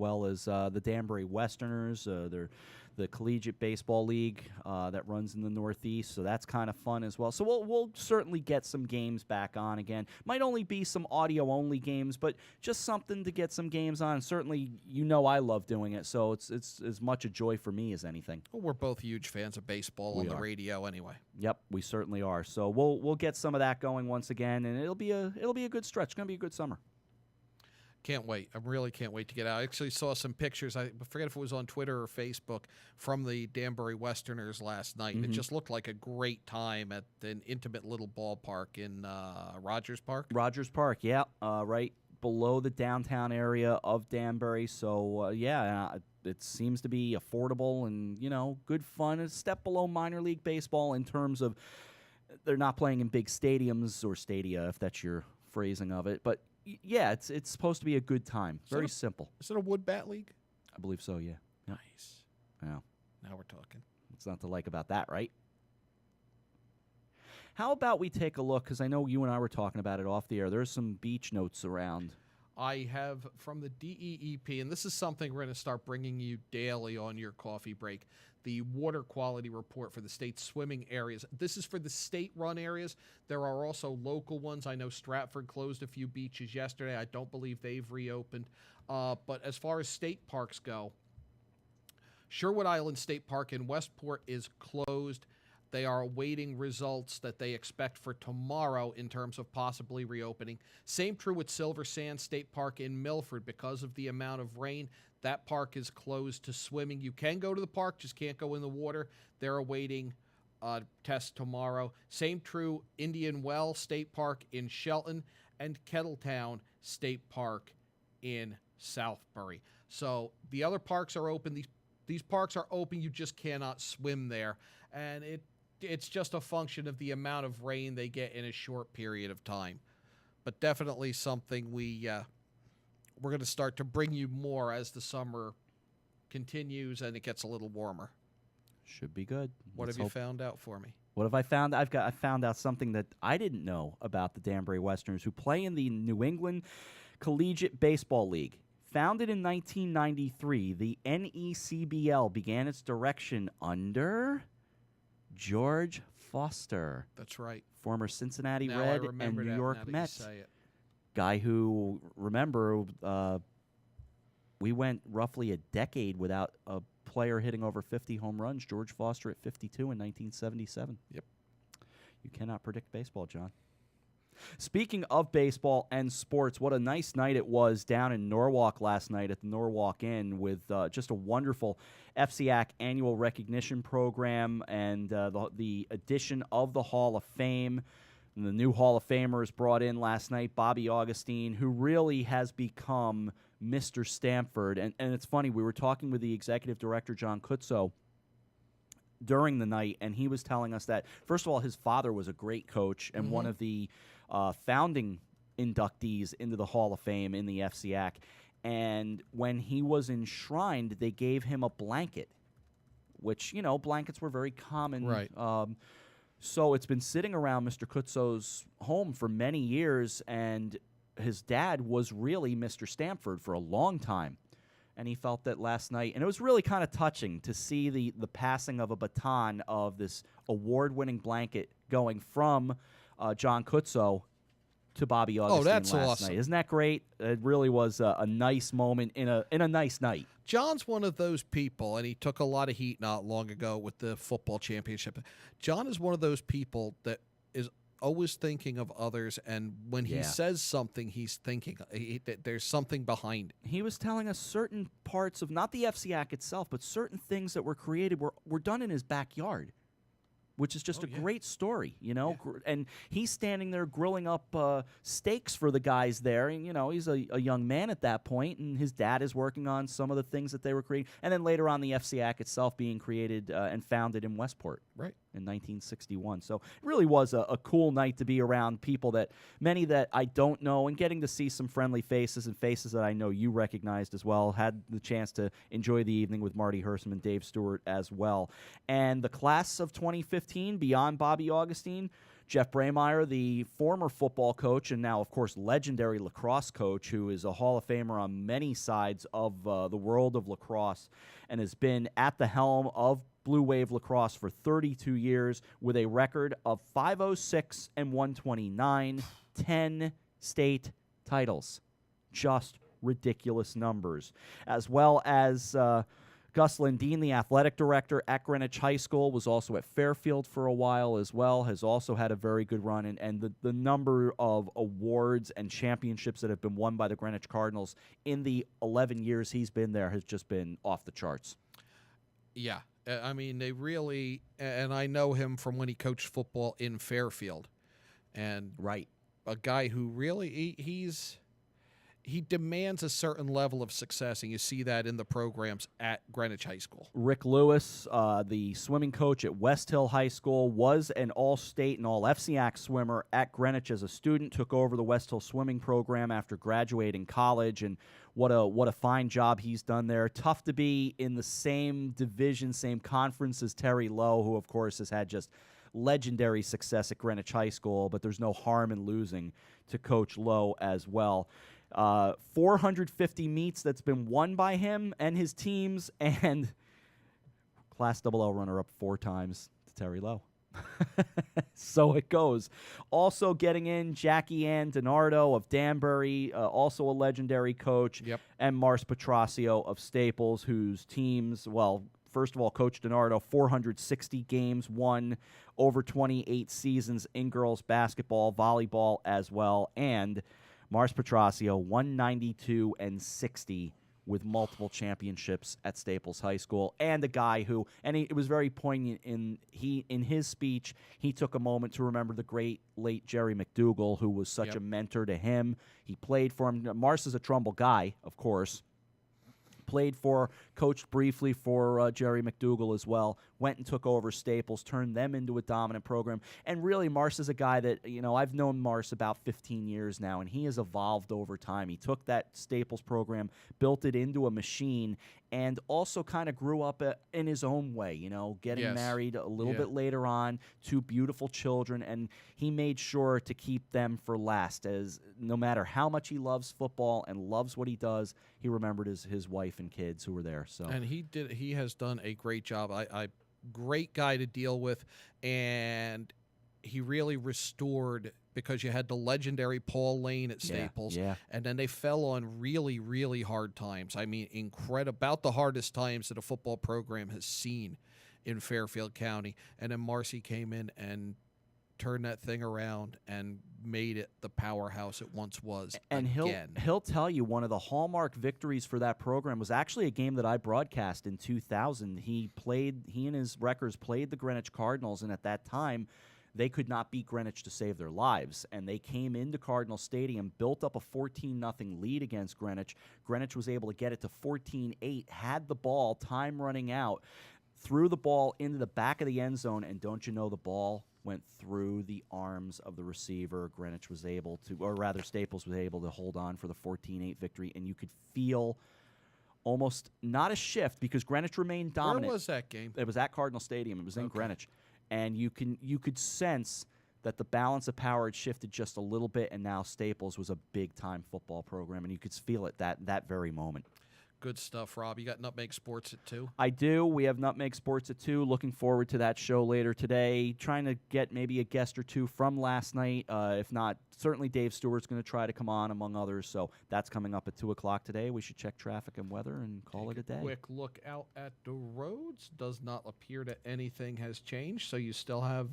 the Danbury Westerners. They're the Collegiate Baseball League that runs in the Northeast, so that's kind of fun as well. So we'll certainly get some games back on again. Might only be some audio-only games, but just something to get some games on. Certainly, I love doing it, so it's as much a joy for me as anything. Well, we're both huge fans of baseball on the radio anyway. Yep, we certainly are. So we'll get some of that going once again, and it'll be a good stretch. It's going to be a good summer. Can't wait. I really can't wait to get out. I actually saw some pictures. I forget if it was on Twitter or Facebook from the Danbury Westerners last night. Mm-hmm. It just looked like a great time at an intimate little ballpark in Rogers Park. Rogers Park, yeah, right below the downtown area of Danbury. So, it seems to be affordable and, good fun. It's a step below minor league baseball in terms of they're not playing in big stadiums or stadia, if that's your phrasing of it. But yeah, it's supposed to be a good time. Very simple. Is it a wood bat league? I believe so, yeah. Nice. Yeah. Now we're talking. What's not to like about that, right? How about we take a look, because I know you and I were talking about it off the air. There's some beach notes around. I have from the DEEP, and this is something we're going to start bringing you daily on your coffee break, the water quality report for the state's swimming areas. This is for the state-run areas. There are also local ones. I know Stratford closed a few beaches yesterday. I don't believe they've reopened. But as far as state parks go, Sherwood Island State Park in Westport is closed. They are awaiting results that they expect for tomorrow in terms of possibly reopening. Same true with Silver Sand State Park in Milford. Because of the amount of rain, that park is closed to swimming. You can go to the park, just can't go in the water. They're awaiting tests tomorrow. Same true Indian Well State Park in Shelton and Kettletown State Park in Southbury. So the other parks are open. These parks are open. You just cannot swim there. And it's just a function of the amount of rain they get in a short period of time. But definitely something we're going to start to bring you more as the summer continues and it gets a little warmer. Should be good. What have you found out for me? What have I found? I found out something that I didn't know about the Danbury Westerners, who play in the New England Collegiate Baseball League. Founded in 1993, the NECBL began its direction under George Foster. That's right. Former Cincinnati Now Red I remember and New that York now that you Mets. say it. Guy who, remember, we went roughly a decade without a player hitting over 50 home runs. George Foster at 52 in 1977. Yep. You cannot predict baseball, John. Speaking of baseball and sports, what a nice night it was down in Norwalk last night at the Norwalk Inn with just a wonderful FCAC annual recognition program and the addition of the Hall of Fame. And the new Hall of Famers brought in last night, Bobby Augustine, who really has become Mr. Stanford. And it's funny, we were talking with the executive director, John Kutzo, during the night, and he was telling us that, first of all, his father was a great coach and one of the founding inductees into the Hall of Fame in the FCAC. And when he was enshrined, they gave him a blanket, which, blankets were very common. Right. So it's been sitting around Mr. Kutzo's home for many years, and his dad was really Mr. Stanford for a long time. And he felt that last night, and it was really kind of touching to see the passing of a baton of this award-winning blanket going from John Kutzo to Bobby Augustine that's last awesome. night. Isn't that great? It really was a nice moment in a nice night. John's one of those people, and he took a lot of heat not long ago with the football championship. John is one of those people that is always thinking of others, and when he says something, he's thinking there's something behind it. He was telling us certain parts of, not the FCAC itself, but certain things that were created were done in his backyard, which is just a great story, And he's standing there grilling up steaks for the guys there. And, he's a young man at that point, and his dad is working on some of the things that they were creating. And then later on, the FCAC itself being created and founded in Westport. Right. In 1961. So it really was a cool night to be around people many that I don't know, and getting to see some friendly faces and faces that I know you recognized as well. Had the chance to enjoy the evening with Marty Hersam and Dave Stewart as well. And the class of 2015, beyond Bobby Augustine, Jeff Braymeyer, the former football coach and now, of course, legendary lacrosse coach, who is a Hall of Famer on many sides of the world of lacrosse and has been at the helm of Blue Wave Lacrosse for 32 years with a record of 506 and 129, 10 state titles. Just ridiculous numbers. As well as Gus Lindeen, the athletic director at Greenwich High School, was also at Fairfield for a while as well, has also had a very good run. And the number of awards and championships that have been won by the Greenwich Cardinals in the 11 years he's been there has just been off the charts. Yeah. I mean, they really, and I know him from when he coached football in Fairfield. And a guy who really, he demands a certain level of success, and you see that in the programs at Greenwich High School. Rick Lewis, the swimming coach at West Hill High School, was an all-state and all-FCAC swimmer at Greenwich as a student, took over the West Hill swimming program after graduating college, and what a fine job he's done there. Tough to be in the same division, same conference as Terry Lowe, who, of course, has had just legendary success at Greenwich High School, but there's no harm in losing to Coach Lowe as well. 450 meets that's been won by him and his teams, and Class AA runner-up 4 times to Terry Lowe. So it goes. Also getting in Jackie Ann DiNardo of Danbury, also a legendary coach, and Mars Petrosio of Staples, whose teams, well, first of all, Coach DiNardo, 460 games won over 28 seasons in girls basketball, volleyball as well, and Mars Petrosio, 192-60 with multiple championships at Staples High School, and a guy who, and it was very poignant in his speech, he took a moment to remember the great late Jerry McDougal, who was such a mentor to him. He played for him. Mars is a Trumbull guy, of course. Coached briefly for Jerry McDougal as well, went and took over Staples, turned them into a dominant program. And really, Mars is a guy that, I've known Mars about 15 years now, and he has evolved over time. He took that Staples program, built it into a machine, and also kind of grew up in his own way, getting married a little bit later on, 2 beautiful children, and he made sure to keep them for last, as no matter how much he loves football and loves what he does, he remembered his wife and kids who were there. So, and he has done a great job. Great guy to deal with, and he really restored, because you had the legendary Paul Lane at Staples, and then they fell on really, really hard times. I mean, about the hardest times that a football program has seen in Fairfield County. And then Marcy came in and turned that thing around and made it the powerhouse it once was. And he'll tell you one of the hallmark victories for that program was actually a game that I broadcast in 2000. He and his Wreckers played the Greenwich Cardinals, and at that time they could not beat Greenwich to save their lives. And they came into Cardinal Stadium, built up a 14-0 lead against Greenwich. Greenwich was able to get it to 14-8, had the ball, time running out, threw the ball into the back of the end zone, and don't you know, the ball went through the arms of the receiver. Greenwich was able to, or rather Staples was able to hold on for the 14-8 victory, and you could feel almost not a shift because Greenwich remained dominant. Where was that game? It was at Cardinal Stadium. It was in Greenwich. And you could sense that the balance of power had shifted just a little bit, and now Staples was a big-time football program, and you could feel it that very moment. Good stuff, Rob. You got Nutmeg Sports at 2? I do. We have Nutmeg Sports at 2. Looking forward to that show later today. Trying to get maybe a guest or two from last night. If not, certainly Dave Stewart's going to try to come on, among others. So that's coming up at 2 o'clock today. We should check traffic and weather and call it a day. Quick look out at the roads. Does not appear that anything has changed. So you still have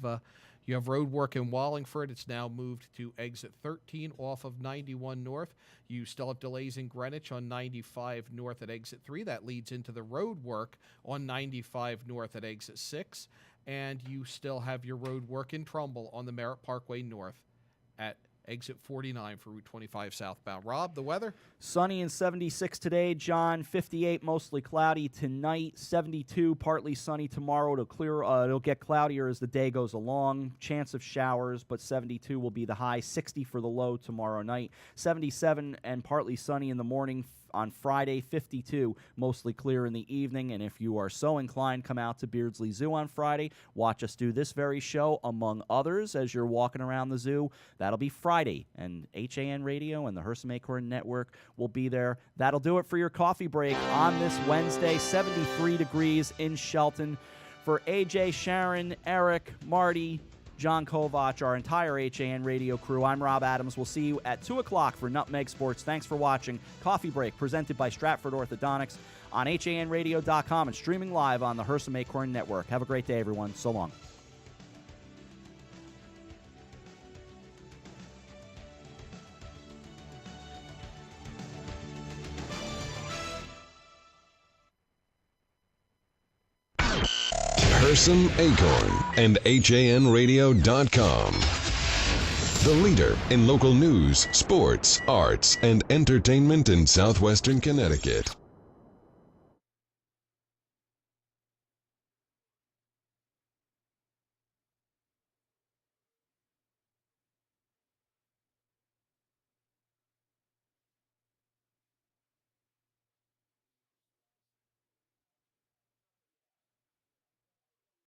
you have road work in Wallingford. It's now moved to exit 13 off of 91 North. You still have delays in Greenwich on 95 North at exit 3. That leads into the road work on 95 North at exit 6. And you still have your road work in Trumbull on the Merritt Parkway North at exit 49 for Route 25 southbound. Rob, the weather? Sunny and 76 today, John. 58, mostly cloudy tonight. 72, partly sunny tomorrow. It'll clear. It'll get cloudier as the day goes along. Chance of showers, but 72 will be the high. 60 for the low tomorrow night. 77 and partly sunny in the morning on Friday. 52, mostly clear in the evening. And if you are so inclined, come out to Beardsley Zoo on Friday. Watch us do this very show, among others, as you're walking around the zoo. That'll be Friday. And HAN Radio and the Hersam Acorn Network will be there. That'll do it for your coffee break on this Wednesday. 73 degrees in Shelton. For AJ, Sharon, Eric, Marty, John Kovach, our entire HAN Radio crew, I'm Rob Adams. We'll see you at 2 o'clock for Nutmeg Sports. Thanks for watching. Coffee Break presented by Stratford Orthodontics on HANradio.com and streaming live on the Hersam Acorn Network. Have a great day, everyone. So long. Hersam Acorn and HANradio.com. The leader in local news, sports, arts, and entertainment in southwestern Connecticut.